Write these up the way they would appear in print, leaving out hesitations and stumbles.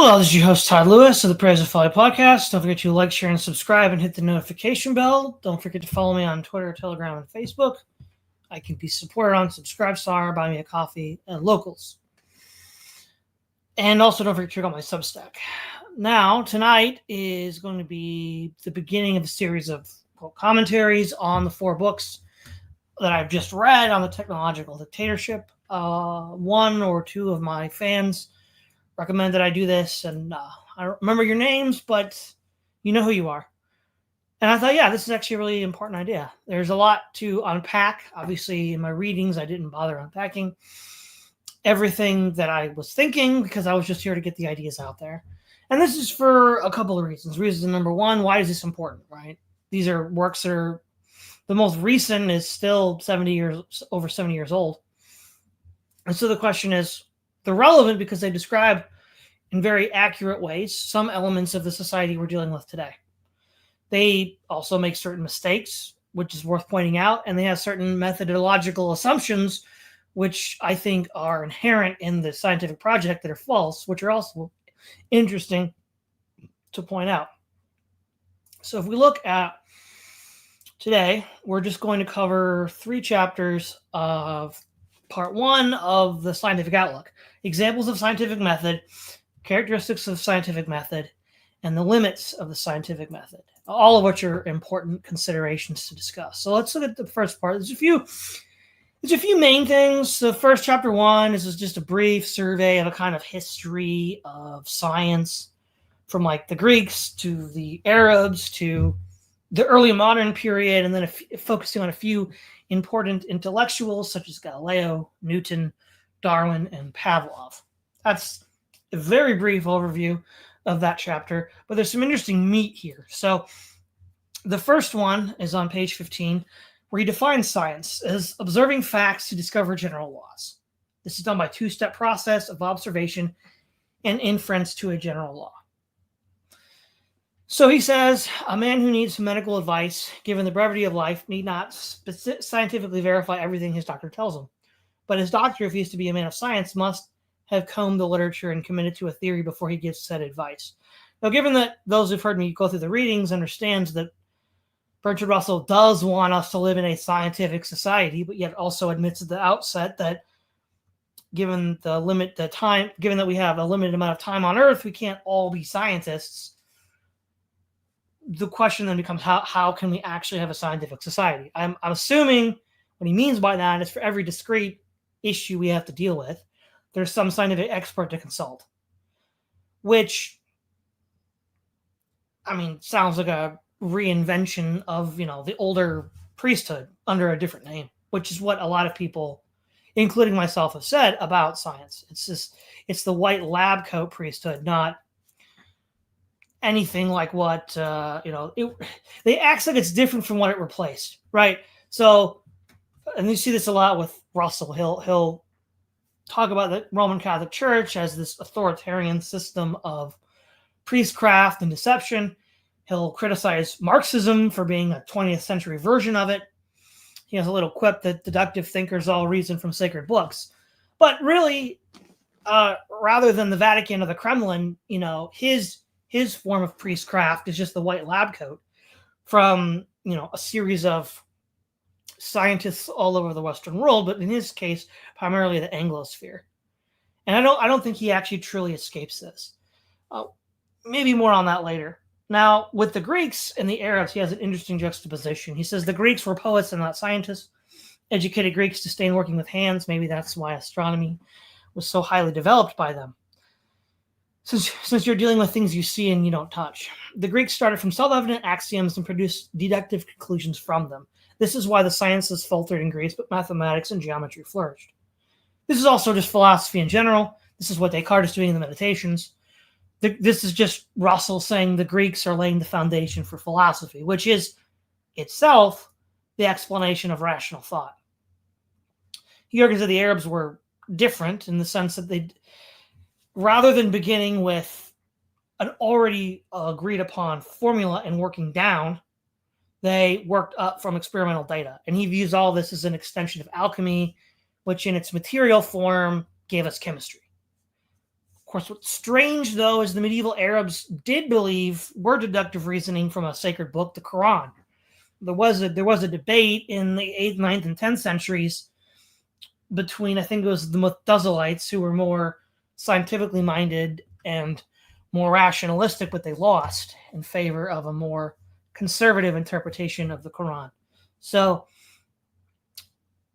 Hello, this is your host, Todd Lewis of the Praise of Folly podcast. Don't forget to like, share, and subscribe and hit the notification bell. Don't forget to follow me on Twitter, Telegram, and Facebook. I can be supported on Subscribestar, Buy Me a Coffee, and Locals. And also don't forget to check out my Substack. Now, tonight is going to be the beginning of a series of commentaries on the 4 books that I've just read on the technological dictatorship. One or two of my fans recommend that I do this, and I don't remember your names, but you know who you are. And I thought, yeah, this is actually a really important idea. There's a lot to unpack. Obviously, in my readings, I didn't bother unpacking everything that I was thinking because I was just here to get the ideas out there. And this is for a couple of reasons. Reason number one, why is this important, right? These are works that are, the most recent is still over 70 years old. And so the question is, they're relevant because they describe in very accurate ways some elements of the society we're dealing with today. They also make certain mistakes, which is worth pointing out, and they have certain methodological assumptions, which I think are inherent in the scientific project that are false, which are also interesting to point out. So if we look at today, we're just going to cover 3 chapters of Part 1 of the scientific outlook. Examples of scientific method, characteristics of scientific method, and the limits of the scientific method, all of which are important considerations to discuss. So let's look at the first part. There's a few main things. The first chapter 1 is just a brief survey of a kind of history of science from like the Greeks to the Arabs to the early modern period, and then focusing on a few important intellectuals such as Galileo, Newton, Darwin, and Pavlov. That's a very brief overview of that chapter, but there's some interesting meat here. So the first one is on page 15, where he defines science as observing facts to discover general laws. This is done by a 2-step process of observation and inference to a general law. So he says, a man who needs medical advice, given the brevity of life, need not scientifically verify everything his doctor tells him. But his doctor, if he is to be a man of science, must have combed the literature and committed to a theory before he gives said advice. Now, given that those who've heard me go through the readings understands that Bertrand Russell does want us to live in a scientific society, but yet also admits at the outset that given that we have a limited amount of time on Earth, we can't all be scientists. The question then becomes, how can we actually have a scientific society? I'm assuming what he means by that is for every discrete issue we have to deal with, there's some scientific expert to consult, which, I mean, sounds like a reinvention of, the older priesthood under a different name, which is what a lot of people, including myself, have said about science. It's the white lab coat priesthood, not anything like what, they act like it's different from what it replaced, right? So, and you see this a lot with Russell. He'll talk about the Roman Catholic Church as this authoritarian system of priestcraft and deception. He'll criticize Marxism for being a 20th century version of it. He has a little quip that deductive thinkers all reason from sacred books. But really, rather than the Vatican or the Kremlin, his form of priestcraft is just the white lab coat from, a series of scientists all over the Western world, but in his case, primarily the Anglosphere. And I don't think he actually truly escapes this. Maybe more on that later. Now, with the Greeks and the Arabs, he has an interesting juxtaposition. He says the Greeks were poets and not scientists. Educated Greeks disdained working with hands. Maybe that's why astronomy was so highly developed by them. Since you're dealing with things you see and you don't touch. The Greeks started from self-evident axioms and produced deductive conclusions from them. This is why the sciences faltered in Greece, but mathematics and geometry flourished. This is also just philosophy in general. This is what Descartes is doing in the Meditations. This is just Russell saying the Greeks are laying the foundation for philosophy, which is itself the explanation of rational thought. He argues that the Arabs were different in the sense that they, rather than beginning with an already agreed upon formula and working down, they worked up from experimental data. And he views all this as an extension of alchemy, which in its material form gave us chemistry. course, what's strange, though, is the medieval Arabs did believe were deductive reasoning from a sacred book, the Quran. There was a debate in the 8th, 9th, and 10th centuries between, I think it was the Mu'tazilites, who were more scientifically minded and more rationalistic, but they lost in favor of a more conservative interpretation of the Quran. So,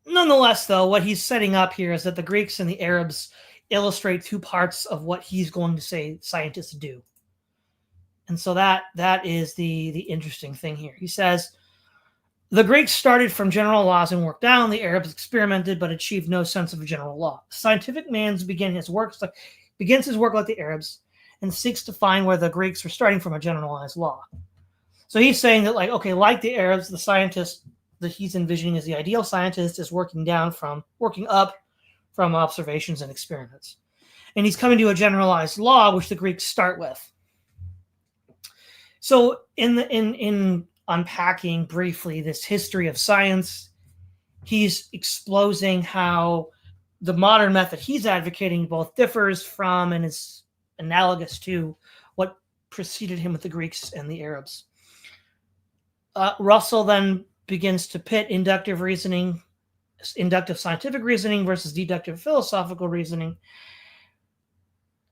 nonetheless, though, what he's setting up here is that the Greeks and the Arabs illustrate two parts of what he's going to say scientists do. And so that is the interesting thing here. He says, the Greeks started from general laws and worked down. The Arabs experimented but achieved no sense of a general law. Scientific man begins his work like the Arabs and seeks to find where the Greeks were starting from a generalized law. So he's saying that, like the Arabs, the scientist that he's envisioning as the ideal scientist is working up from observations and experiments. And he's coming to a generalized law, which the Greeks start with. So in unpacking briefly this history of science, he's exposing how the modern method he's advocating both differs from and is analogous to what preceded him with the Greeks and the Arabs. Russell then begins to pit inductive scientific reasoning versus deductive philosophical reasoning,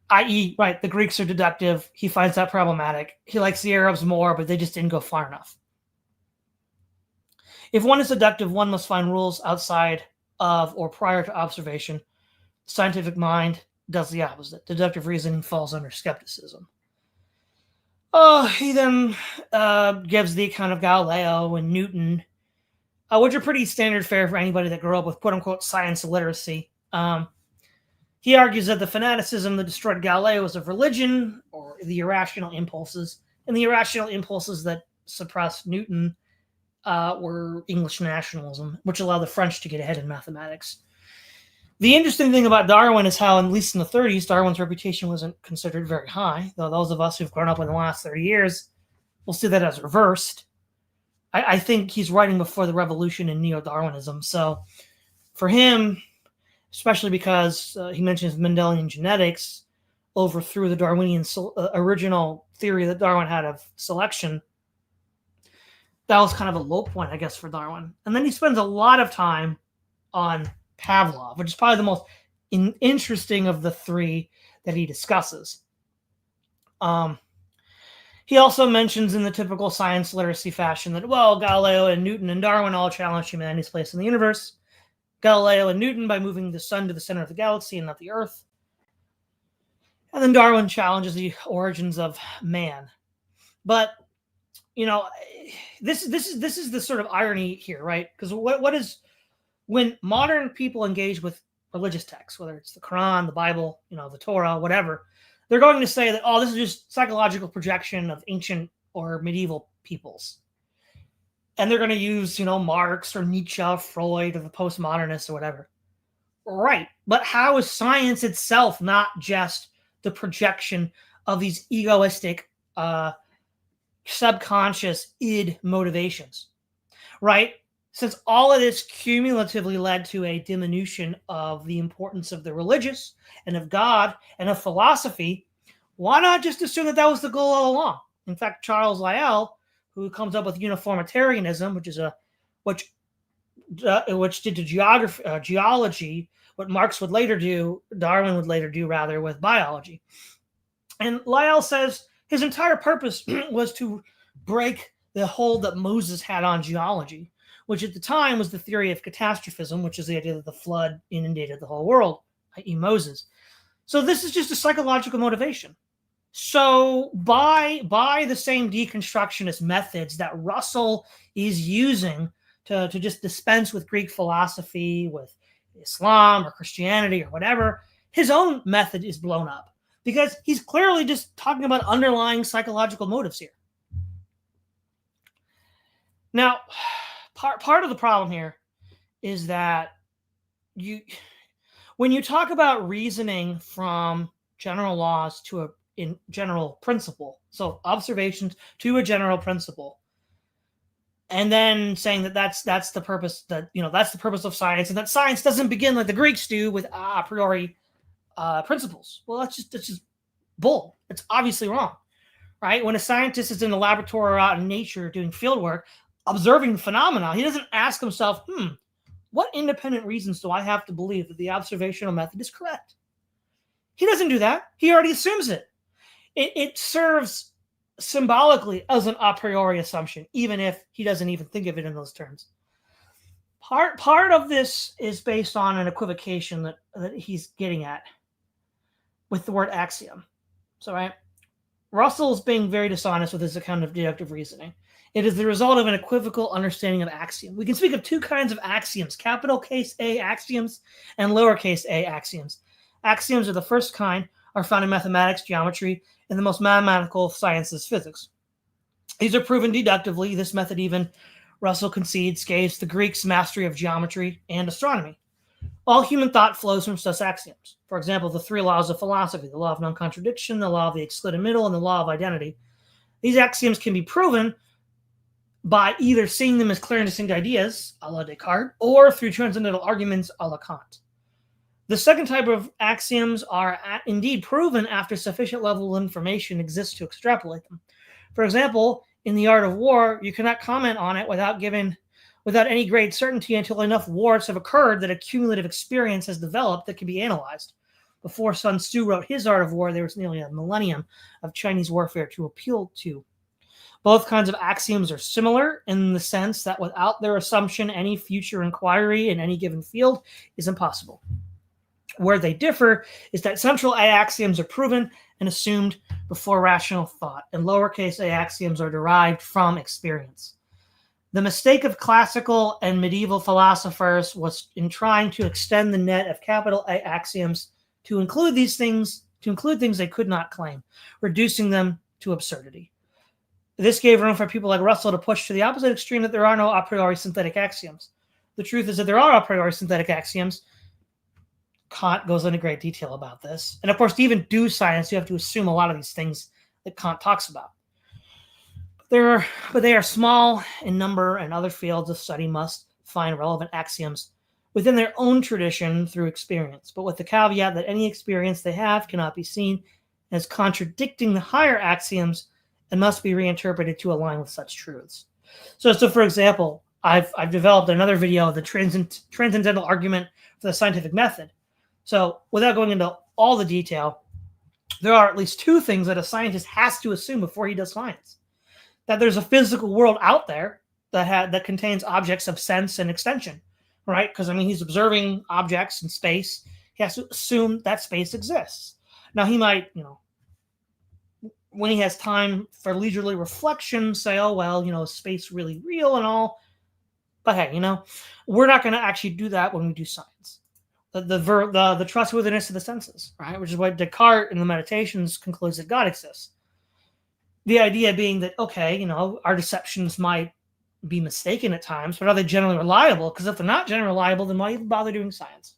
i.e., the Greeks are deductive. He finds that problematic. He likes the Arabs more, but they just didn't go far enough. If one is deductive, one must find rules outside of or prior to observation. The scientific mind does the opposite. Deductive reasoning falls under skepticism. He then gives the account of Galileo and Newton, which are pretty standard fare for anybody that grew up with quote-unquote science literacy. He argues that the fanaticism that destroyed Galileo was of religion or the irrational impulses, and the irrational impulses that suppressed Newton were English nationalism, which allowed the French to get ahead in mathematics. The interesting thing about Darwin is how, at least in the 30s, Darwin's reputation wasn't considered very high, though those of us who've grown up in the last 30 years will see that as reversed. I think he's writing before the revolution in neo-Darwinism, so for him, especially because he mentions Mendelian genetics overthrew the Darwinian original theory that Darwin had of selection, that was kind of a low point, I guess, for Darwin. And then he spends a lot of time on Pavlov, which is probably the most interesting of the three that he discusses. He also mentions in the typical science literacy fashion that, Galileo and Newton and Darwin all challenged humanity's place in the universe. Galileo and Newton by moving the sun to the center of the galaxy and not the Earth. And then Darwin challenges the origins of man. But, this is the sort of irony here, right? Because what is, when modern people engage with religious texts, whether it's the Quran, the Bible, the Torah, whatever, they're going to say that, this is just psychological projection of ancient or medieval peoples. And they're going to use, Marx or Nietzsche, Freud, or the postmodernists or whatever. Right. But how is science itself not just the projection of these egoistic, subconscious id motivations? Right? Since all of this cumulatively led to a diminution of the importance of the religious and of God and of philosophy, why not just assume that was the goal all along? In fact, Charles Lyell, who comes up with uniformitarianism, which did to geology what Marx would later do, Darwin would later do rather, with biology. And Lyell says his entire purpose was to break the hold that Moses had on geology, which at the time was the theory of catastrophism, which is the idea that the flood inundated the whole world, i.e. Moses. So this is just a psychological motivation. So by the same deconstructionist methods that Russell is using to just dispense with Greek philosophy, with Islam or Christianity or whatever, his own method is blown up because he's clearly just talking about underlying psychological motives here. Now, part of the problem here is that when you talk about reasoning from general laws to a general principle, so observations to a general principle, and then saying that's the purpose, that that's the purpose of science, and that science doesn't begin like the Greeks do with a priori principles. Well, that's just bull. It's obviously wrong, right? When a scientist is in the laboratory or out in nature doing field work, observing phenomena, he doesn't ask himself, what independent reasons do I have to believe that the observational method is correct? He doesn't do that. He already assumes it. It serves symbolically as an a priori assumption, even if he doesn't even think of it in those terms. Part of this is based on an equivocation that he's getting at with the word axiom. So, right, Russell's being very dishonest with his account of deductive reasoning. It is the result of an equivocal understanding of axiom. We can speak of two kinds of axioms, capital case A axioms and lowercase a axioms. Axioms of the first kind are found in mathematics, geometry, and the most mathematical of sciences, physics. These are proven deductively. This method, even Russell concedes, gave the Greeks mastery of geometry and astronomy. All human thought flows from such axioms. For example, the three laws of philosophy, the law of non-contradiction, the law of the excluded middle, and the law of identity. These axioms can be proven by either seeing them as clear and distinct ideas, a la Descartes, or through transcendental arguments, a la Kant. The second type of axioms are indeed proven after sufficient level of information exists to extrapolate them. For example, in the art of war, you cannot comment on it without any great certainty until enough wars have occurred that a cumulative experience has developed that can be analyzed. Before Sun Tzu wrote his Art of War, there was nearly a millennium of Chinese warfare to appeal to. Both kinds of axioms are similar in the sense that without their assumption, any future inquiry in any given field is impossible. Where they differ is that central A axioms are proven and assumed before rational thought, and lowercase a axioms are derived from experience. The mistake of classical and medieval philosophers was in trying to extend the net of capital A axioms to include things they could not claim, reducing them to absurdity. This gave room for people like Russell to push to the opposite extreme that there are no a priori synthetic axioms. The truth is that there are a priori synthetic axioms. Kant goes into great detail about this. And of course, to even do science, you have to assume a lot of these things that Kant talks about. But they are small in number, and other fields of study must find relevant axioms within their own tradition through experience, but with the caveat that any experience they have cannot be seen as contradicting the higher axioms and must be reinterpreted to align with such truths. So for example, I've developed another video of the transcendental argument for the scientific method. So without going into all the detail, there are at least two things that a scientist has to assume before he does science. That there's a physical world out there that contains objects of sense and extension, right? Because, he's observing objects in space. He has to assume that space exists. Now, he might, when he has time for leisurely reflection, say, oh, well, is space really real and all? But hey, we're not going to actually do that when we do science. The trustworthiness of the senses, right? Which is why Descartes in the Meditations concludes that God exists. The idea being that, okay, our deceptions might be mistaken at times, but are they generally reliable? Because if they're not generally reliable, then why even bother doing science?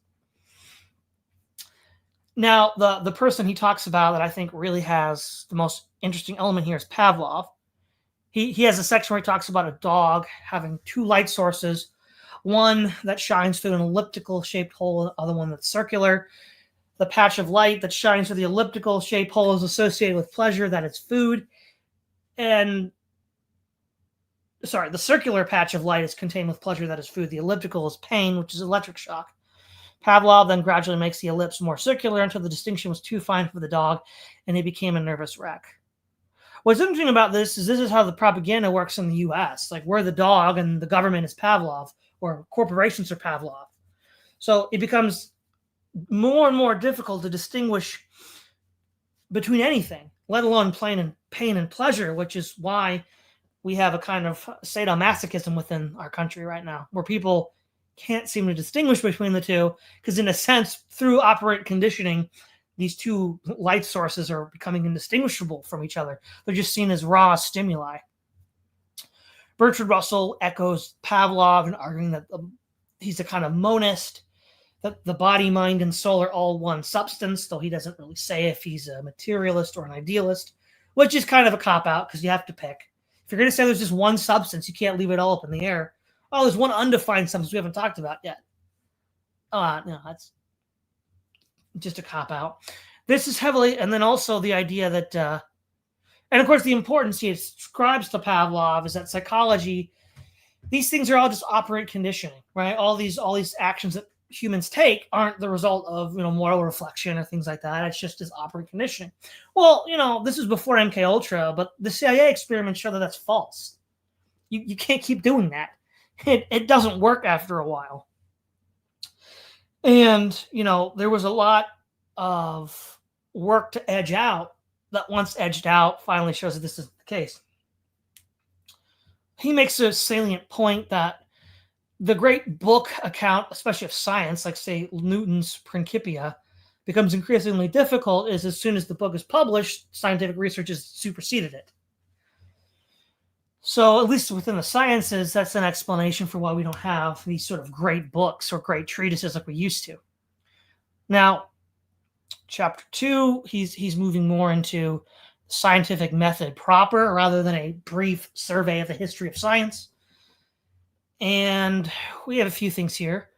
Now, the person he talks about that I think really has the most interesting element here is Pavlov. He has a section where he talks about a dog having two light sources, one that shines through an elliptical-shaped hole, the other one that's circular. The patch of light that shines through the elliptical-shaped hole is associated with pleasure, that is food. The circular patch of light is contained with pleasure, that is food. The elliptical is pain, which is electric shock. Pavlov then gradually makes the ellipse more circular until the distinction was too fine for the dog, and he became a nervous wreck. What's interesting about this is how the propaganda works in the U.S. Like, we're the dog and the government is Pavlov, or corporations are Pavlov. So it becomes more and more difficult to distinguish between anything, let alone pain and pleasure, which is why we have a kind of sadomasochism within our country right now, where people can't seem to distinguish between the two, because in a sense, through operant conditioning, these two light sources are becoming indistinguishable from each other. They're just seen as raw stimuli. Bertrand Russell echoes Pavlov in arguing that he's a kind of monist, that the body, mind, and soul are all one substance, though he doesn't really say if he's a materialist or an idealist, which is kind of a cop-out because you have to pick. If you're going to say there's just one substance, you can't leave it all up in the air. Oh, there's one undefined substance we haven't talked about yet. No, just a cop out. This is heavily, and then also the idea that, and of course, the importance he ascribes to Pavlov is that psychology, these things are all just operant conditioning, right? All these actions that humans take aren't the result of moral reflection or things like that. It's just this operant conditioning. Well, this is before MK Ultra, but the CIA experiments show that that's false. You can't keep doing that. It doesn't work after a while. And there was a lot of work to edge out that, once edged out, finally shows that this is the case. He makes a salient point that the great book account, especially of science, like say Newton's Principia, becomes increasingly difficult is as soon as the book is published, scientific research has superseded it. So at least within the sciences, that's an explanation for why we don't have these sort of great books or great treatises like we used to. Now, chapter 2, he's moving more into scientific method proper rather than a brief survey of the history of science. And we have a few things here.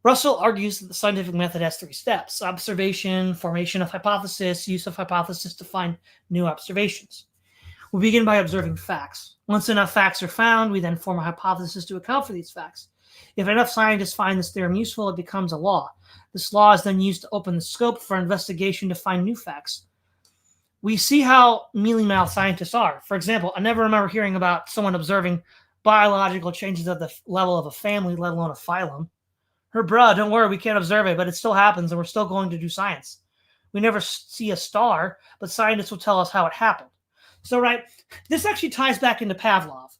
Russell argues that the scientific method has 3 steps: observation, formation of hypothesis, use of hypothesis to find new observations. We begin by observing facts. Once enough facts are found, we then form a hypothesis to account for these facts. If enough scientists find this theorem useful, it becomes a law. This law is then used to open the scope for investigation to find new facts. We see how mealy-mouthed scientists are. For example, I never remember hearing about someone observing biological changes at the level of a family, let alone a phylum. Bruh, don't worry, we can't observe it, but it still happens, and we're still going to do science. We never see a star, but scientists will tell us how it happened. So, right, this actually ties back into Pavlov.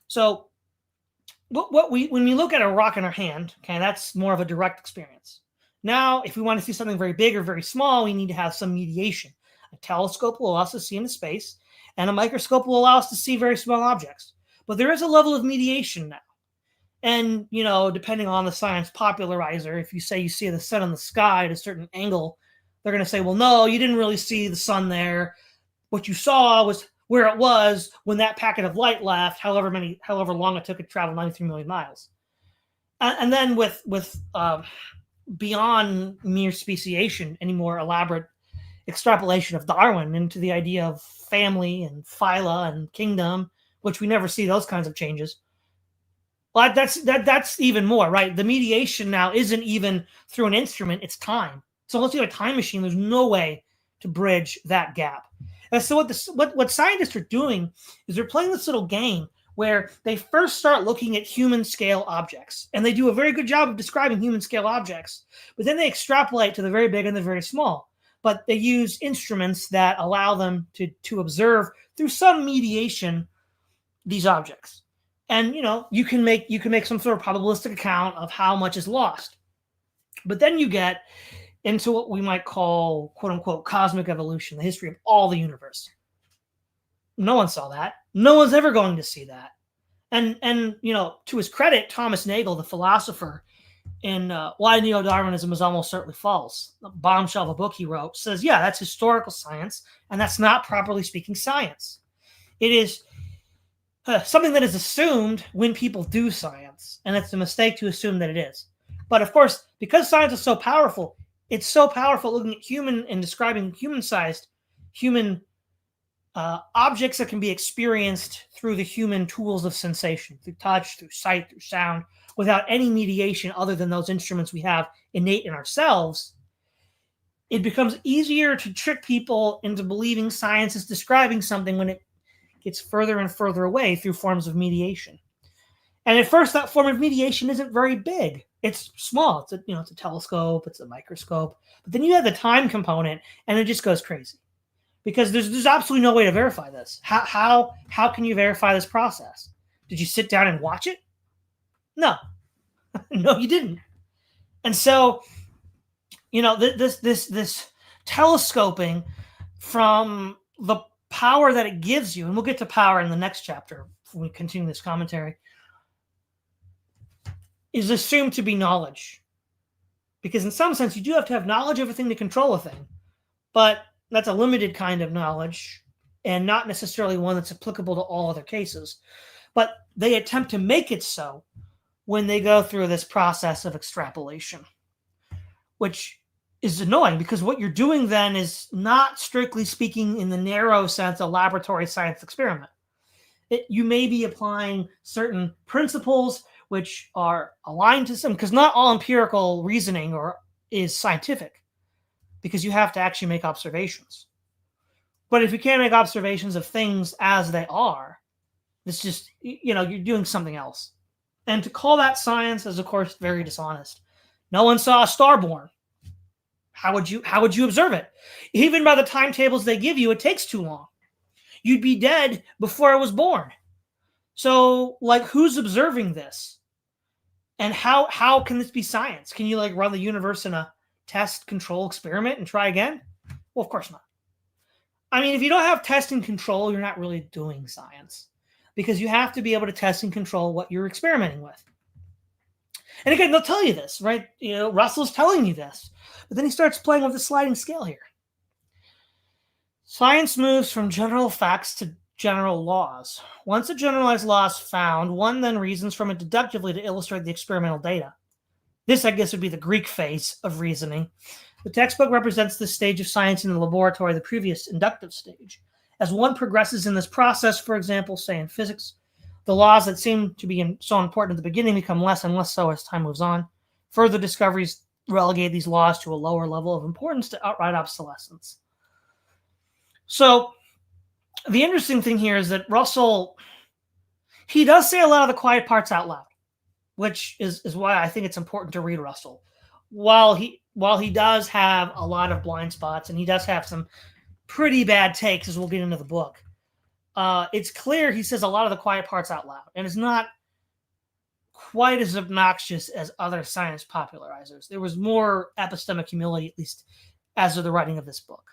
So, when we look at a rock in our hand, okay, that's more of a direct experience. Now, if we want to see something very big or very small, we need to have some mediation. A telescope will allow us to see into space, and a microscope will allow us to see very small objects. But there is a level of mediation now. And, depending on the science popularizer, if you say you see the sun in the sky at a certain angle, they're going to say, well, no, you didn't really see the sun there. What you saw was where it was when that packet of light left, however long it took to travel 93 million miles. And then with beyond mere speciation, any more elaborate extrapolation of Darwin into the idea of family and phyla and kingdom, which we never see those kinds of changes. Well, that's even more, right? The mediation now isn't even through an instrument, it's time. So unless you have a time machine, there's no way to bridge that gap. And so what scientists are doing is they're playing this little game where they first start looking at human scale objects, and they do a very good job of describing human scale objects, but then they extrapolate to the very big and the very small. But they use instruments that allow them to observe through some mediation these objects. And you can make some sort of probabilistic account of how much is lost. But then you get into what we might call, quote unquote, cosmic evolution, the history of all the universe. No one saw that. No one's ever going to see that. And to his credit, Thomas Nagel, the philosopher, in Why Neo-Darwinism is Almost Certainly False, the bombshell of a book he wrote, says, yeah, that's historical science, and that's not, properly speaking, science. It is something that is assumed when people do science, and it's a mistake to assume that it is. But of course, because science is so powerful, it's so powerful looking at human and describing human-sized human objects that can be experienced through the human tools of sensation, through touch, through sight, through sound, without any mediation other than those instruments we have innate in ourselves. It becomes easier to trick people into believing science is describing something when it gets further and further away through forms of mediation. And at first, that form of mediation isn't very big. It's small. It's a telescope. It's a microscope. But then you have the time component, and it just goes crazy. Because there's absolutely no way to verify this. How can you verify this process? Did you sit down and watch it? No. No, you didn't. And so, this telescoping from the power that it gives you, and we'll get to power in the next chapter when we continue this commentary, is assumed to be knowledge. Because in some sense, you do have to have knowledge of a thing to control a thing. But that's a limited kind of knowledge and not necessarily one that's applicable to all other cases. But they attempt to make it so when they go through this process of extrapolation, which is annoying, because what you're doing then is not, strictly speaking, in the narrow sense, a laboratory science experiment. You may be applying certain principles which are aligned to some, because not all empirical reasoning is scientific, because you have to actually make observations. But if you can't make observations of things as they are, it's just, you're doing something else. And to call that science is, of course, very dishonest. No one saw a star born. How would you observe it? Even by the timetables they give you, it takes too long. You'd be dead before it was born. So, who's observing this? And how can this be science? Can you run the universe in a test control experiment and try again? Well, of course not. I mean, if you don't have test and control, you're not really doing science, because you have to be able to test and control what you're experimenting with. And again, they'll tell you this, right? Russell's telling you this, but then he starts playing with the sliding scale here. Science moves from general facts to general laws. Once a generalized law is found, one then reasons from it deductively to illustrate the experimental data. This, I guess, would be the Greek phase of reasoning. The textbook represents this stage of science in the laboratory, the previous inductive stage. As one progresses in this process, for example, say in physics, the laws that seem to be so important at the beginning become less and less so as time moves on. Further discoveries relegate these laws to a lower level of importance, to outright obsolescence. So the interesting thing here is that Russell, he does say a lot of the quiet parts out loud, which is why I think it's important to read Russell. While he does have a lot of blind spots, and he does have some pretty bad takes, as we'll get into the book, it's clear he says a lot of the quiet parts out loud, and it's not quite as obnoxious as other science popularizers. There was more epistemic humility, at least as of the writing of this book.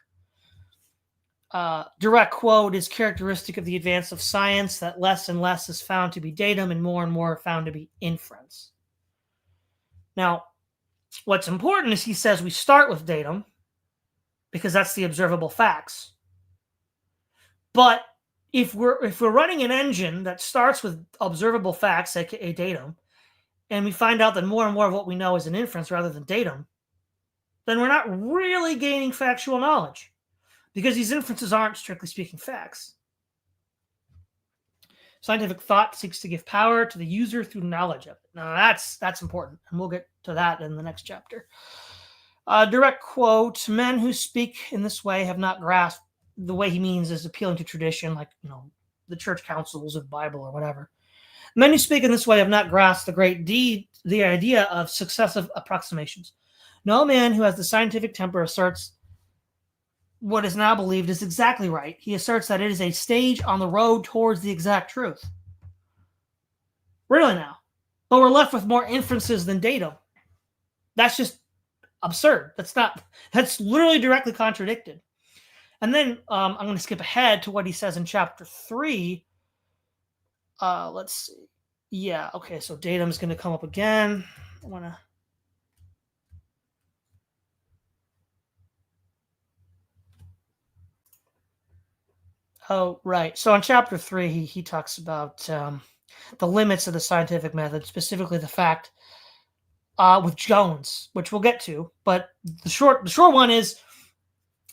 Direct quote is characteristic of the advance of science that less and less is found to be datum and more found to be inference. Now, what's important is he says we start with datum because that's the observable facts. But if we're running an engine that starts with observable facts, aka datum, and we find out that more and more of what we know is an inference rather than datum, then we're not really gaining factual knowledge, because these inferences aren't, strictly speaking, facts. Scientific thought seeks to give power to the user through knowledge of it. Now, that's important, and we'll get to that in the next chapter. Direct quote, men who speak in this way have not grasped, the way he means is appealing to tradition, like, the church councils of the Bible or whatever. Men who speak in this way have not grasped the idea of successive approximations. No man who has the scientific temper asserts what is now believed is exactly right. He asserts that it is a stage on the road towards the exact truth. Really now. But we're left with more inferences than datum. That's just absurd. That's literally directly contradicted. And then I'm going to skip ahead to what he says in chapter 3. Let's see. Yeah, okay, so datum is going to come up again. I want to... Oh, right. So in chapter 3, he talks about the limits of the scientific method, specifically the fact with Jones, which we'll get to. But the short one is,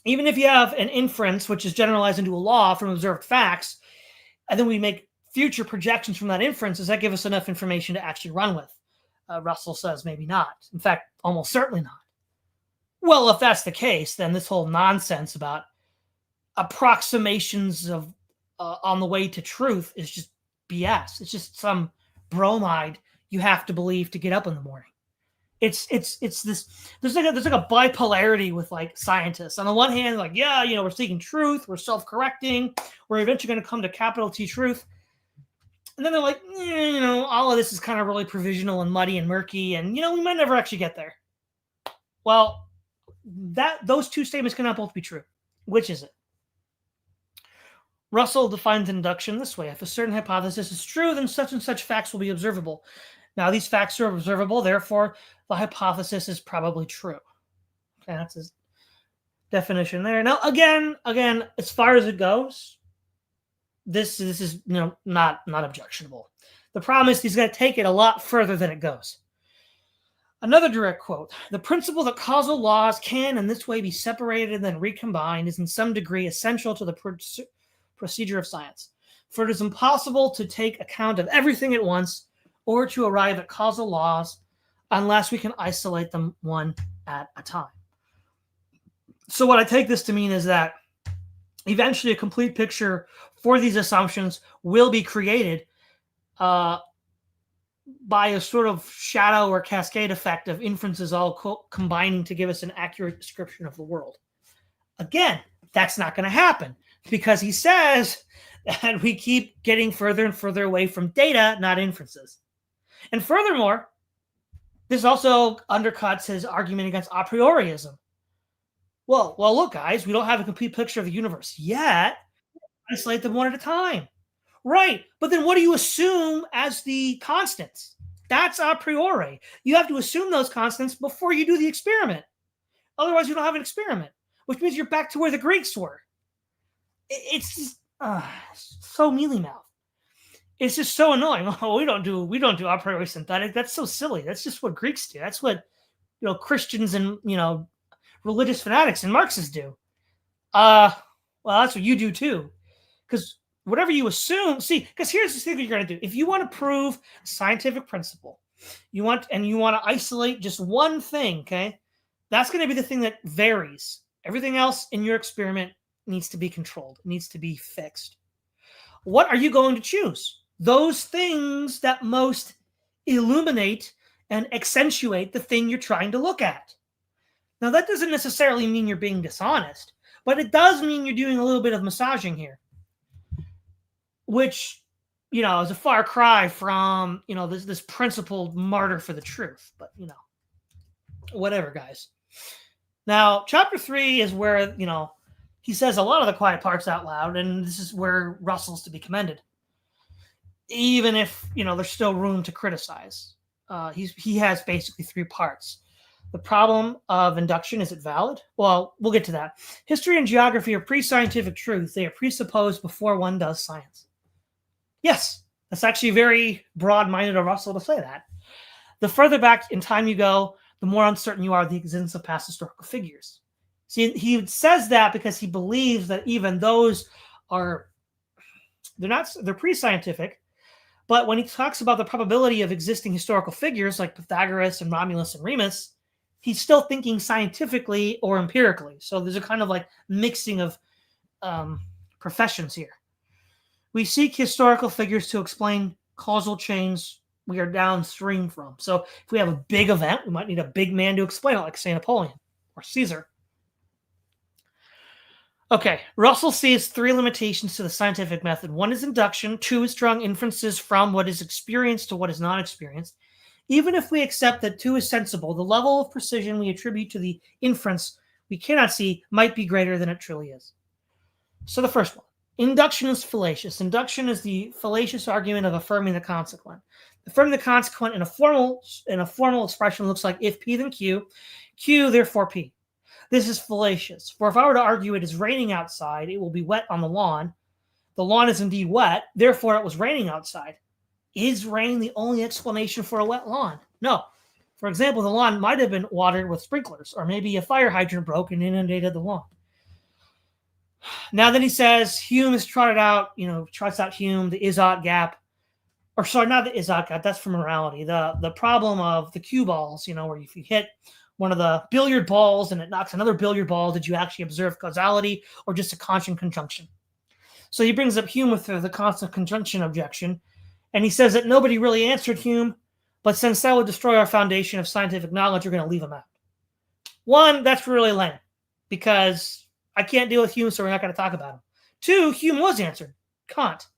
even if you have an inference which is generalized into a law from observed facts, and then we make future projections from that inference, does that give us enough information to actually run with? Russell says maybe not. In fact, almost certainly not. Well, if that's the case, then this whole nonsense about approximations of on the way to truth is just BS. It's just some bromide you have to believe to get up in the morning. It's this. There's like a bipolarity with scientists. On the one hand, we're seeking truth, we're self-correcting, we're eventually going to come to capital T truth. And then they're like, all of this is kind of really provisional and muddy and murky, and we might never actually get there. Well, those two statements cannot both be true. Which is it? Russell defines induction this way. If a certain hypothesis is true, then such and such facts will be observable. Now, these facts are observable, therefore, the hypothesis is probably true. Okay, that's his definition there. Now, again, as far as it goes, this is not objectionable. The problem is he's going to take it a lot further than it goes. Another direct quote: "The principle that causal laws can in this way be separated and then recombined is in some degree essential to the procedure of science. For it is impossible to take account of everything at once or to arrive at causal laws unless we can isolate them one at a time." So what I take this to mean is that eventually a complete picture for these assumptions will be created by a sort of shadow or cascade effect of inferences all combining to give us an accurate description of the world. Again, that's not going to happen because he says that we keep getting further and further away from data, not inferences. And furthermore, this also undercuts his argument against a priorism. Well, look, guys, we don't have a complete picture of the universe yet. Isolate them one at a time. Right. But then what do you assume as the constants? That's a priori. You have to assume those constants before you do the experiment. Otherwise, you don't have an experiment, which means you're back to where the Greeks were. It's just so mealy-mouthed. It's just so annoying. Oh, we don't do a priori synthetic. That's so silly. That's just what Greeks do. That's what Christians and religious fanatics and Marxists do. Well, that's what you do too. Because whatever you assume, because here's the thing that you're going to do. If you want to prove a scientific principle, you want to isolate just one thing, okay? That's going to be the thing that varies. Everything else in your experiment needs to be controlled, needs to be fixed. What are you going to choose? Those things that most illuminate and accentuate the thing you're trying to look at. Now, that doesn't necessarily mean you're being dishonest, but it does mean you're doing a little bit of massaging here, which, is a far cry from, this principled martyr for the truth. But, whatever, guys. Now, chapter 3 is where, he says a lot of the quiet parts out loud, and this is where Russell's to be commended. Even if, there's still room to criticize. He has basically 3 parts. The problem of induction, is it valid? Well, we'll get to that. History and geography are pre-scientific truths. They are presupposed before one does science. Yes, that's actually very broad-minded of Russell to say that. The further back in time you go, the more uncertain you are of the existence of past historical figures. See, he says that because he believes that even those they're pre-scientific, but when he talks about the probability of existing historical figures like Pythagoras and Romulus and Remus, he's still thinking scientifically or empirically. So there's a kind of like mixing of professions here. We seek historical figures to explain causal chains we are downstream from. So if we have a big event, we might need a big man to explain it, like say Napoleon or Caesar. Okay, Russell sees 3 limitations to the scientific method. 1 is induction. 2 is drawing inferences from what is experienced to what is not experienced. Even if we accept that 2 is sensible, the level of precision we attribute to the inference we cannot see might be greater than it truly is. So the first one, induction is fallacious. Induction is the fallacious argument of affirming the consequent. Affirming the consequent in a formal expression looks like if P then Q, Q therefore P. This is fallacious. For if I were to argue it is raining outside, it will be wet on the lawn. The lawn is indeed wet, therefore it was raining outside. Is rain the only explanation for a wet lawn? No. For example, the lawn might have been watered with sprinklers, or maybe a fire hydrant broke and inundated the lawn. Now then he says, Hume has trots out Hume, the Izot gap. Or sorry, not the Izot gap, that's for morality. The problem of the cue balls, where if you hit one of the billiard balls and it knocks another billiard ball, did you actually observe causality or just a constant conjunction? So he brings up Hume with the constant conjunction objection. And he says that nobody really answered Hume, but since that would destroy our foundation of scientific knowledge, we're going to leave him out. 1, that's really lame, because I can't deal with Hume, so we're not going to talk about him. 2, Hume was answered. Kant.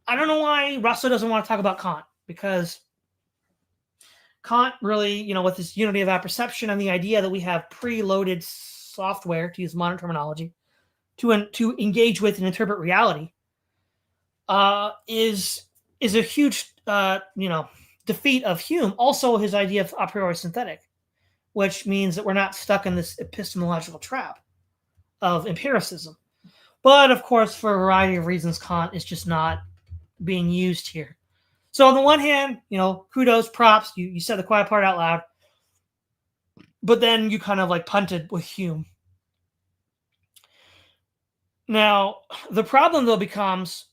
I don't know why Russell doesn't want to talk about Kant, because Kant really, with this unity of apperception and the idea that we have preloaded software, to use modern terminology, to engage with and interpret reality, is a huge, defeat of Hume. Also, his idea of a priori synthetic, which means that we're not stuck in this epistemological trap of empiricism. But of course, for a variety of reasons, Kant is just not being used here. So on the one hand, kudos, props. You said the quiet part out loud. But then you kind of like punted with Hume. Now, the problem though becomes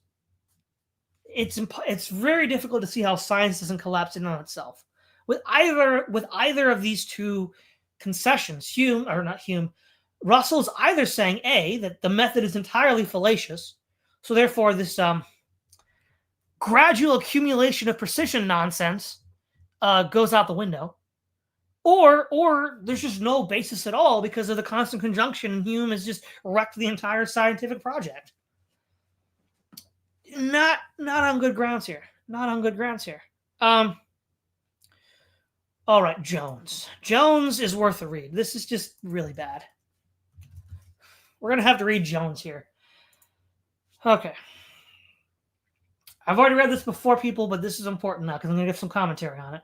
it's very difficult to see how science doesn't collapse in on itself. With either of these two concessions, Russell's either saying A, that the method is entirely fallacious, so therefore this gradual accumulation of precision nonsense goes out the window, or there's just no basis at all because of the constant conjunction, and Hume has just wrecked the entire scientific project. Not on good grounds here. Not on good grounds here. All right, Jones. Jones is worth a read. This is just really bad. We're going to have to read Jones here. Okay. I've already read this before, people, but this is important now because I'm going to give some commentary on it.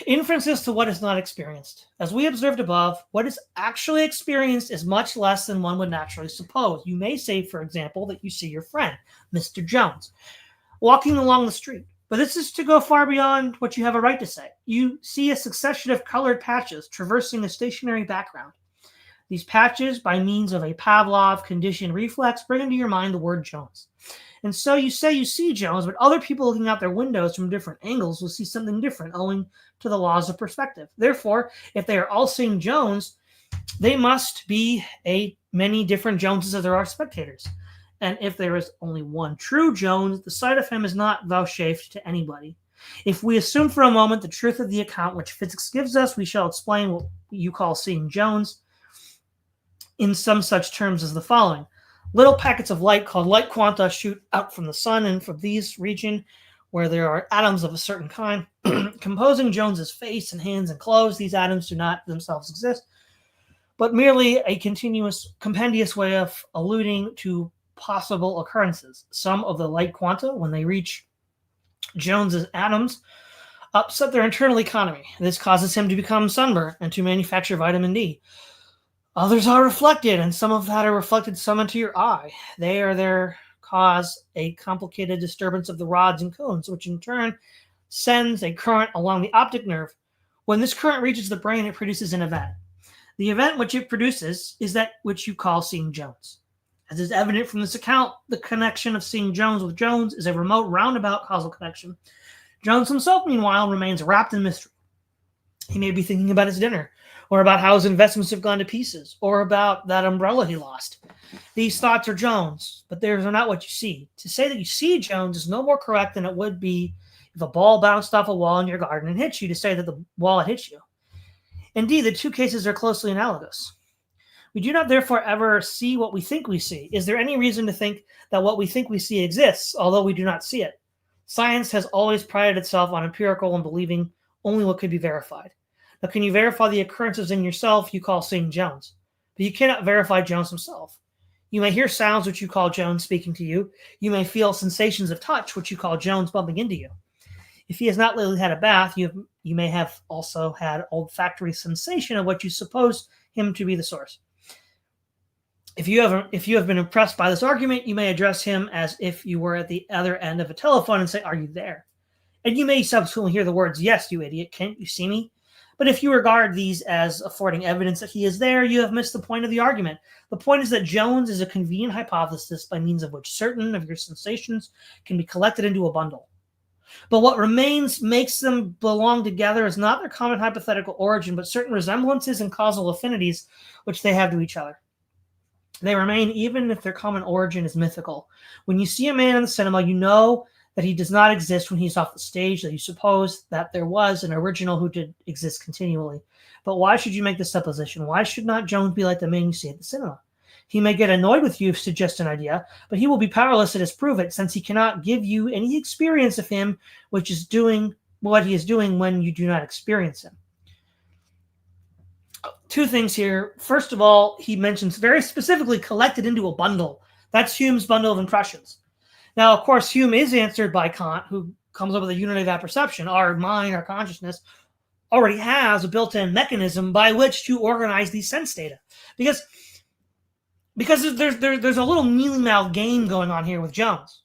Inferences to what is not experienced. As we observed above, what is actually experienced is much less than one would naturally suppose. You may say, for example, that you see your friend, Mr. Jones, walking along the street. But this is to go far beyond what you have a right to say. You see a succession of colored patches traversing a stationary background. These patches, by means of a Pavlov conditioned reflex, bring into your mind the word Jones. And so you say you see Jones, but other people looking out their windows from different angles will see something different owing to the laws of perspective. Therefore, if they are all seeing Jones, they must be many different Joneses as there are spectators. And if there is only one true Jones, the sight of him is not vouchsafed to anybody. If we assume for a moment the truth of the account which physics gives us, we shall explain what you call seeing Jones in some such terms as the following. Little packets of light called light quanta shoot out from the sun, and from these region where there are atoms of a certain kind composing Jones's face and hands and clothes. These atoms do not themselves exist, but merely a compendious way of alluding to possible occurrences. Some of the light quanta, when they reach Jones's atoms, upset their internal economy. This causes him to become sunburned and to manufacture vitamin D. Others are reflected, and some of that are reflected some into your eye. They are there cause a complicated disturbance of the rods and cones, which in turn sends a current along the optic nerve. When this current reaches the brain, it produces an event. The event which it produces is that which you call seeing Jones. As is evident from this account, the connection of seeing Jones with Jones is a remote, roundabout causal connection. Jones himself, meanwhile, remains wrapped in mystery. He may be thinking about his dinner, or about how his investments have gone to pieces, or about that umbrella he lost. These thoughts are Jones, but they are not what you see. To say that you see Jones is no more correct than it would be if a ball bounced off a wall in your garden and hit you to say that the wall had hit you. Indeed, the two cases are closely analogous. We do not therefore ever see what we think we see. Is there any reason to think that what we think we see exists, although we do not see it? Science has always prided itself on empirical and believing only what could be verified. Now, can you verify the occurrences in yourself you call seeing Jones? But you cannot verify Jones himself. You may hear sounds which you call Jones speaking to you. You may feel sensations of touch which you call Jones bumping into you. If he has not lately had a bath, you may have also had olfactory sensation of what you suppose him to be the source. If you have been impressed by this argument, you may address him as if you were at the other end of a telephone and say, "Are you there?" And you may subsequently hear the words, "Yes, you idiot, can't you see me?" But if you regard these as affording evidence that he is there, you have missed the point of the argument. The point is that Jones is a convenient hypothesis by means of which certain of your sensations can be collected into a bundle. But what remains makes them belong together is not their common hypothetical origin, but certain resemblances and causal affinities which they have to each other. They remain even if their common origin is mythical. When you see a man in the cinema, you know that he does not exist when he's off the stage, that you suppose that there was an original who did exist continually. But why should you make this supposition? Why should not Jones be like the man you see at the cinema? He may get annoyed with you if you suggest an idea, but he will be powerless to disprove it, since he cannot give you any experience of him which is doing what he is doing when you do not experience him. Two things here. First of all, he mentions very specifically collected into a bundle. That's Hume's bundle of impressions. Now, of course, Hume is answered by Kant, who comes up with a unity of apperception. Our mind, our consciousness, already has a built-in mechanism by which to organize these sense data. Because there's a little mealy-mouthed game going on here with Jones.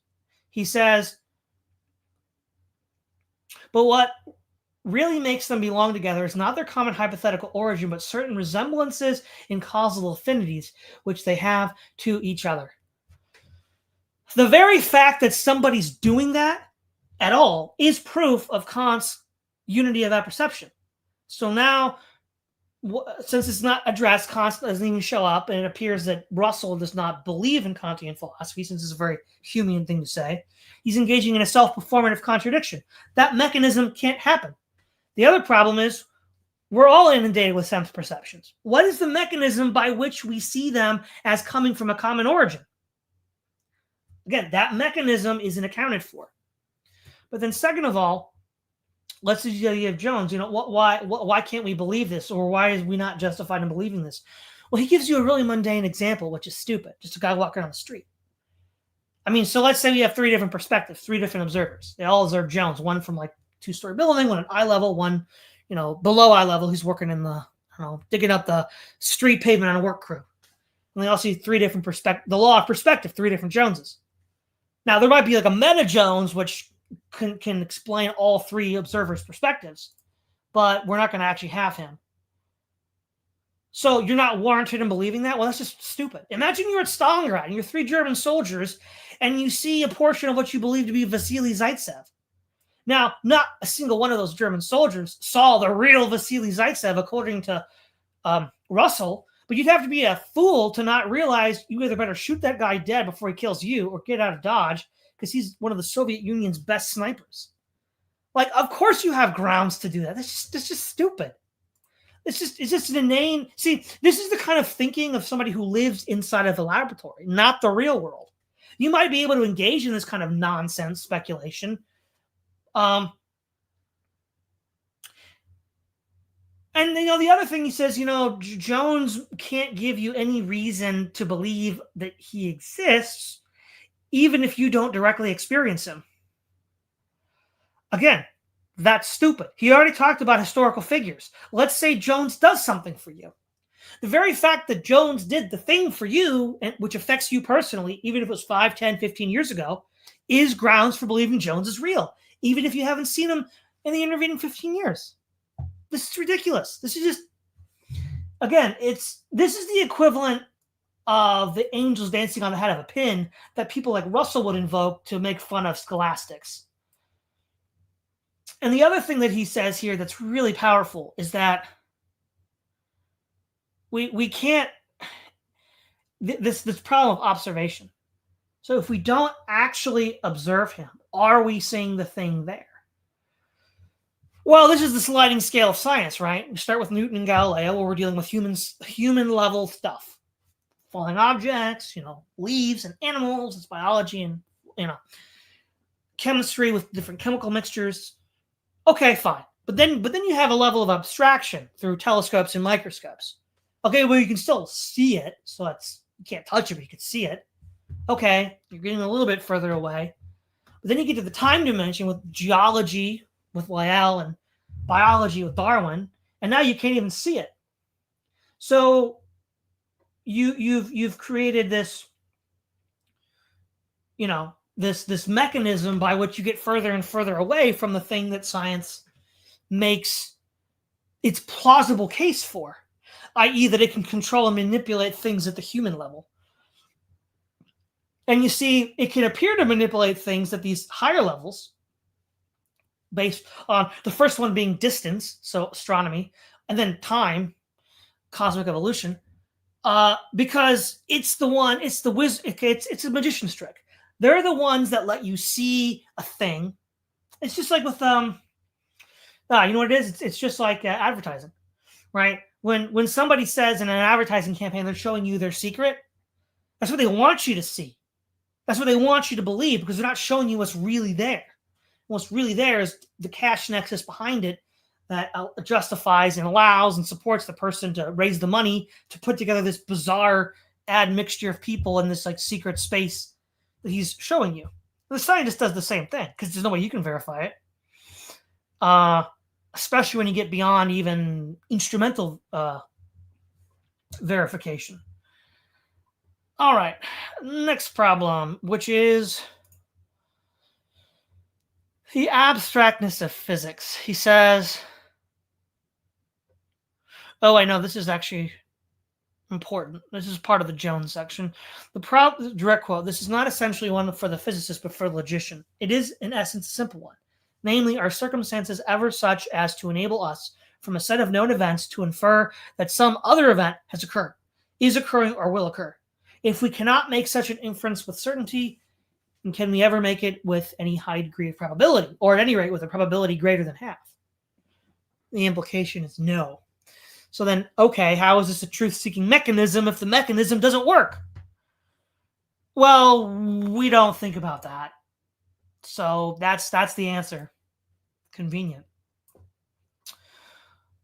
He says, but what really makes them belong together is not their common hypothetical origin, but certain resemblances in causal affinities which they have to each other. The very fact that somebody's doing that at all is proof of Kant's unity of apperception. So now, since it's not addressed, Kant doesn't even show up, and it appears that Russell does not believe in Kantian philosophy, since it's a very Humean thing to say. He's engaging in a self-performative contradiction. That mechanism can't happen. The other problem is we're all inundated with sense perceptions. What is the mechanism by which we see them as coming from a common origin? Again, that mechanism isn't accounted for. But then second of all, let's use the idea of Jones. Why can't we believe this? Or why is we not justified in believing this? Well, he gives you a really mundane example, which is stupid. Just a guy walking on the street. I mean, so let's say we have three different perspectives, three different observers. They all observe Jones, one from like two-story building, one at eye level, one, below eye level, who's working in the, digging up the street pavement on a work crew. And they all see three different the law of perspective, three different Joneses. Now, there might be like a meta Jones, which can explain all three observers' perspectives, but we're not going to actually have him. So you're not warranted in believing that? Well, that's just stupid. Imagine you're at Stalingrad and you're three German soldiers and you see a portion of what you believe to be Vasily Zaitsev. Now, not a single one of those German soldiers saw the real Vasily Zaitsev, according to Russell, but you'd have to be a fool to not realize you either better shoot that guy dead before he kills you or get out of Dodge, because he's one of the Soviet Union's best snipers. Like, of course you have grounds to do that. That's just stupid. It's just an inane. See, this is the kind of thinking of somebody who lives inside of the laboratory, not the real world. You might be able to engage in this kind of nonsense speculation. And the other thing he says, Jones can't give you any reason to believe that he exists, even if you don't directly experience him. Again, that's stupid. He already talked about historical figures. Let's say Jones does something for you. The very fact that Jones did the thing for you, which affects you personally, even if it was 5, 10, 15 years ago, is grounds for believing Jones is real, even if you haven't seen him in the intervening 15 years. This is ridiculous. This is just, again, this is the equivalent of the angels dancing on the head of a pin that people like Russell would invoke to make fun of scholastics. And the other thing that he says here that's really powerful is that we can't, this problem of observation. So if we don't actually observe him, are we seeing the thing there? Well, this is the sliding scale of science, right? We start with Newton and Galileo, where we're dealing with human level stuff. Falling objects, leaves and animals, it's biology and, chemistry with different chemical mixtures. Okay, fine. But then you have a level of abstraction through telescopes and microscopes. Okay, well, you can still see it, so you can't touch it, but you can see it. Okay, you're getting a little bit further away. But then you get to the time dimension with geology with Lyell and biology with Darwin, and now you can't even see it. So you've created this, this mechanism by which you get further and further away from the thing that science makes its plausible case for, i.e. that it can control and manipulate things at the human level. And you see, it can appear to manipulate things at these higher levels, based on the first one being distance, so astronomy, and then time, cosmic evolution, because it's a magician's trick. They're the ones that let you see a thing. It's just like with you know what it is? It's just like advertising, right? When somebody says in an advertising campaign they're showing you their secret, that's what they want you to see. That's what they want you to believe, because they're not showing you what's really there. What's really there is the cash nexus behind it that justifies and allows and supports the person to raise the money to put together this bizarre admixture of people in this like secret space that he's showing you. The scientist does the same thing, because there's no way you can verify it, especially when you get beyond even instrumental verification. All right, next problem, which is The abstractness of physics. He says, oh, I know this is actually important. This is part of the Jones section. Direct quote, this is not essentially one for the physicist, but for the logician. It is, in essence, a simple one. Namely, are circumstances ever such as to enable us, from a set of known events, to infer that some other event has occurred, is occurring, or will occur? If we cannot make such an inference with certainty, can we ever make it with any high degree of probability, or at any rate with a probability greater than half? The implication is no. So then, okay, how is this a truth-seeking mechanism if the mechanism doesn't work? Well, we don't think about that. So that's the answer. Convenient.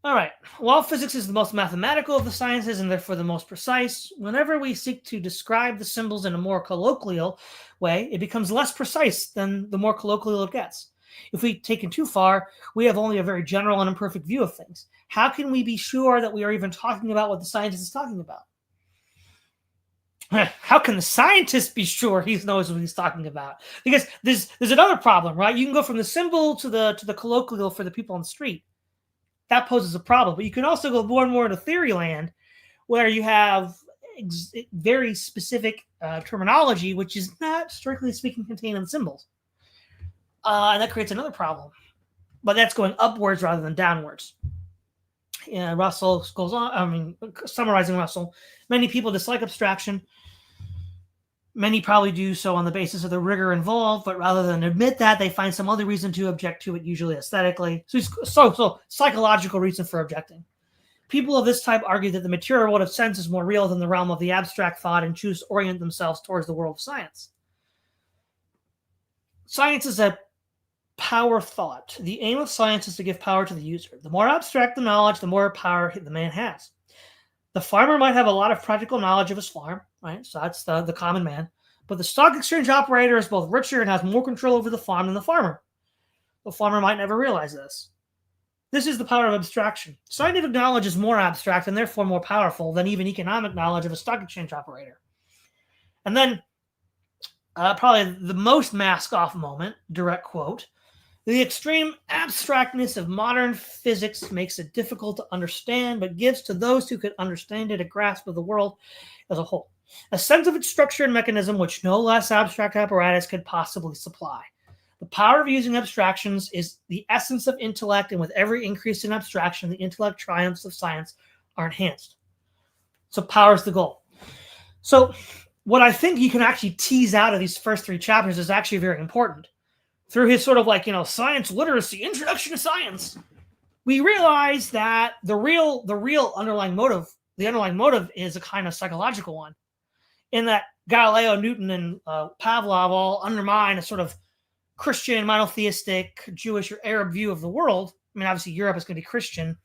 All right. While physics is the most mathematical of the sciences and therefore the most precise, whenever we seek to describe the symbols in a more colloquial way, it becomes less precise than the more colloquial it gets. If we take it too far, we have only a very general and imperfect view of things. How can we be sure that we are even talking about what the scientist is talking about? How can the scientist be sure he knows what he's talking about? Because there's another problem, right? You can go from the symbol to the colloquial for the people on the street. That poses a problem. But you can also go more and more into theory land, where you have very specific terminology, which is not, strictly speaking, contained in symbols. And that creates another problem. But that's going upwards rather than downwards. Russell goes on, summarizing Russell, many people dislike abstraction. Many probably do so on the basis of the rigor involved, but rather than admit that, they find some other reason to object to it, usually aesthetically. So psychological reason for objecting. People of this type argue that the material world of sense is more real than the realm of the abstract thought and choose to orient themselves towards the world of science. Science is a power thought. The aim of science is to give power to the user. The more abstract the knowledge, the more power the man has. The farmer might have a lot of practical knowledge of his farm, right? So that's the common man. But the stock exchange operator is both richer and has more control over the farm than the farmer. The farmer might never realize this. This is the power of abstraction. Scientific knowledge is more abstract and therefore more powerful than even economic knowledge of a stock exchange operator. And then probably the most mask-off moment, direct quote, the extreme abstractness of modern physics makes it difficult to understand, but gives to those who could understand it a grasp of the world as a whole, a sense of its structure and mechanism which no less abstract apparatus could possibly supply. The power of using abstractions is the essence of intellect, and with every increase in abstraction, the intellect triumphs of science are enhanced. So power is the goal. So what I think you can actually tease out of these first three chapters is actually very important. Through his sort of science literacy, introduction to science, we realize that the real underlying motive, is a kind of psychological one, in that Galileo, Newton, and Pavlov all undermine a sort of Christian, monotheistic, Jewish or Arab view of the world. I mean, obviously Europe is going to be Christian,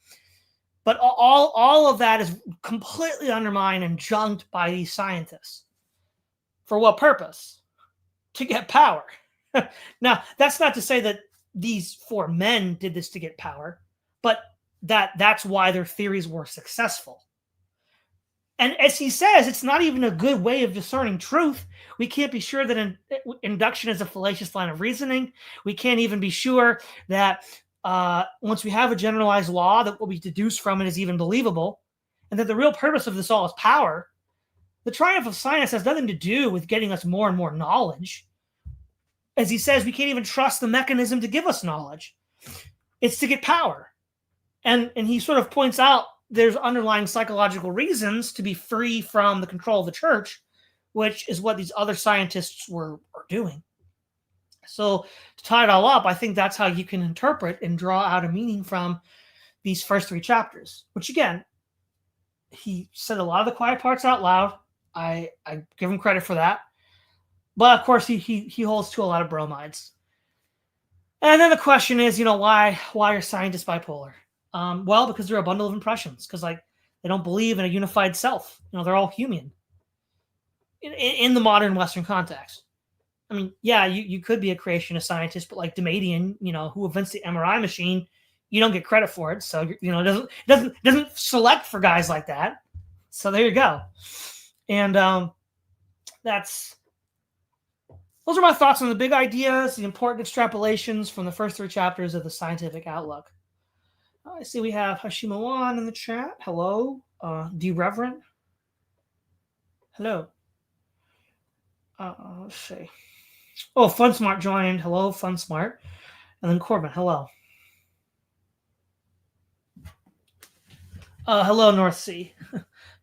but all of that is completely undermined and junked by these scientists. For what purpose? To get power. Now, that's not to say that these four men did this to get power, but that's why their theories were successful. And as he says, it's not even a good way of discerning truth. We can't be sure that induction is a fallacious line of reasoning. We can't even be sure that once we have a generalized law, that what we deduce from it is even believable, and that the real purpose of this all is power. The triumph of science has nothing to do with getting us more and more knowledge. As he says, we can't even trust the mechanism to give us knowledge. It's to get power. And he sort of points out there's underlying psychological reasons to be free from the control of the church, which is what these other scientists were doing. So to tie it all up, I think that's how you can interpret and draw out a meaning from these first three chapters, which again, he said a lot of the quiet parts out loud. I give him credit for that. But of course, he holds to a lot of bromides. And then the question is, why are scientists bipolar? Well, because they're a bundle of impressions. Because they don't believe in a unified self. They're all human in the modern Western context. I mean, yeah, you could be a creationist scientist, but like Damadian, who invents the MRI machine, you don't get credit for it. So it doesn't select for guys like that. So there you go. And that's those are my thoughts on the big ideas, the important extrapolations from the first 3 chapters of the Scientific Outlook. I see we have Hashima Wan in the chat. Hello. D Reverend. Hello. Let's see. Oh, FunSmart joined. Hello, FunSmart. And then Corbin. Hello. Hello, North Sea.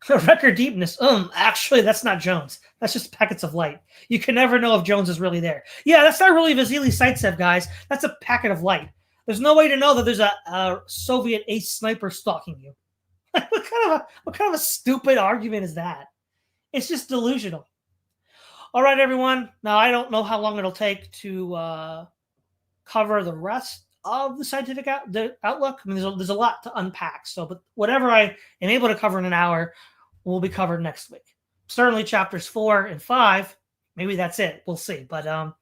Record deepness. Actually, that's not Jones. That's just packets of light. You can never know if Jones is really there. Yeah, that's not really Vasily Zaitsev, guys. That's a packet of light. There's no way to know that there's a Soviet ace sniper stalking you. what kind of a stupid argument is that? It's just delusional. All right, everyone. Now, I don't know how long it'll take to cover the rest of the Scientific Outlook. I mean, there's a lot to unpack. So, but whatever I am able to cover in an hour will be covered next week. Certainly chapters 4 and 5. Maybe that's it. We'll see. But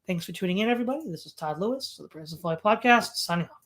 thanks for tuning in, everybody. This is Todd Lewis of the Present Fly Podcast, signing off.